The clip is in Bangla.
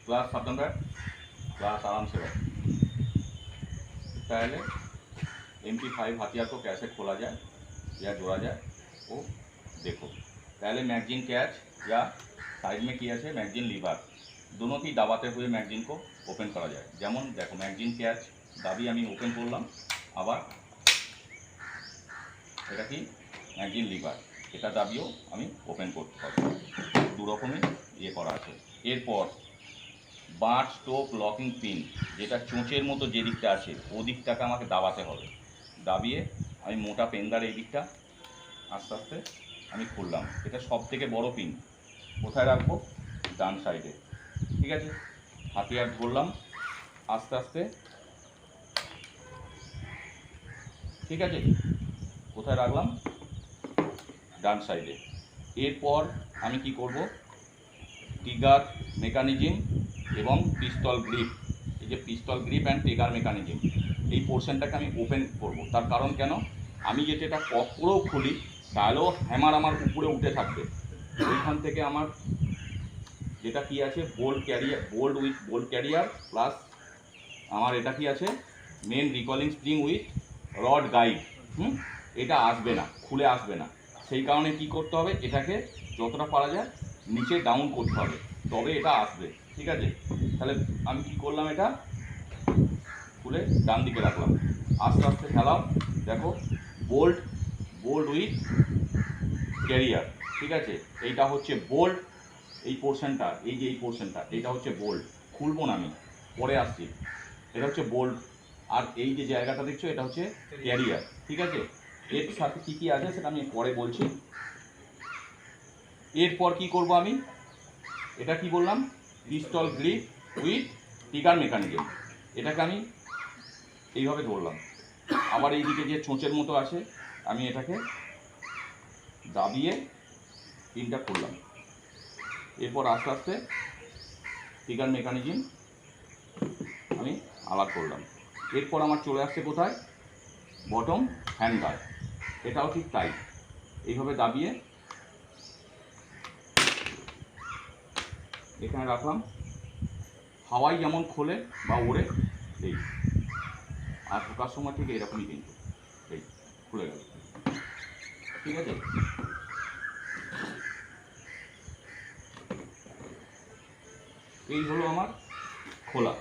क्लास सावधान बैठ, क्लास आराम से बैठ। पहले MP5 हथियार को कैसे खोला जाए या जोड़ा जाए वो देखो। पहले मैगजीन कैच या साइड में किया है मैगजीन लीवर दोनों की दाबाते हुए मैगजीन को ओपन करा जाए। जेमन देखो मैगजीन कैच दाबी आमी ओपन करलाम, आबार এটা কি ম্যাগজিন লিভার, এটা দাবিও আমি ওপেন করতে পারবো। দু রকমের ইয়ে করা আছে। এরপর বাট স্টোক লকিং পিন যেটা চোঁচের মতো যে দিকটা আছে ও দিকটাকে আমাকে দাবাতে হবে। দাবিয়ে আমি মোটা পেনদার এই দিকটা আস্তে আস্তে আমি খুললাম। এটা সব থেকে বড় পিন, কোথায় রাখবো? ডান সাইডে। ঠিক আছে, হাতিয়ার ধরলাম আস্তে আস্তে। ঠিক আছে, কোথায় রাখলাম? ডান সাইডে। এরপর আমি কি করব, ট্রিগার মেকানিজম এবং পিস্তল গ্রিপ, এই যে পিস্তল গ্রিপ অ্যান্ড ট্রিগার মেকানিজম এই পোর্শনটাকে আমি ওপেন করব। তার কারণ কেন, আমি যদি এটা পপ করেও খুলি তাহলেও হ্যামার আমার উপরে উঠে থাকবে। ওইখান থেকে আমার যেটা কি আছে bolt carrier, bolt with bolt carrier plus আমার এটা কি আছে main recoiling spring with rod guide, এটা আসবে না, খুলে আসবে না। সেই কারণে কি করতে হবে, এটাকে যতটা পারা যায় নিচে ডাউন করতে হবে, তবে এটা আসবে। ঠিক আছে, তাহলে আমি কি করলাম, এটা খুলে ডান দিকে রাখলাম, আস্তে আস্তে ফেলাও। দেখো বোল্ট, বোল্ট উইথ ক্যারিয়ার। ঠিক আছে, এইটা হচ্ছে বোল্ট, এই পোর্শনটা, এই যে এই পোর্শনটা এটা হচ্ছে বোল্ট, খুলবো না আমি, পরে আসছি। এটা হচ্ছে বোল্ট, আর এই যে জায়গাটা দেখছো এটা হচ্ছে ক্যারিয়ার। ঠিক আছে, এর সাথে কী কী আছে সেটা আমি পরে বলছি। এরপর কি করব আমি, এটা কি বললাম, পিস্তল গ্রিপ উইথ ট্রিগার মেকানিজম, এটাকে আমি এইভাবে ধরলাম। আবার এইদিকে যে চোঁচের মতো আছে আমি এটাকে দাবিয়ে পিনটা খুললাম। এরপর আস্তে আস্তে ট্রিগার মেকানিজম আমি আলাদা করলাম। এরপর আমার চলে আসছে কোথায়, বটম হ্যান্ডগার, এটাও ঠিক তাই, এইভাবে দাবিয়ে এখানে রাখলাম। হাওয়াই যেমন খোলে বা ওড়ে এই, আর ঢোকার সময় ঠিক এরকমই কিন্তু এই খুলে গেল। ঠিক আছে, এই হলো আমার খোলা।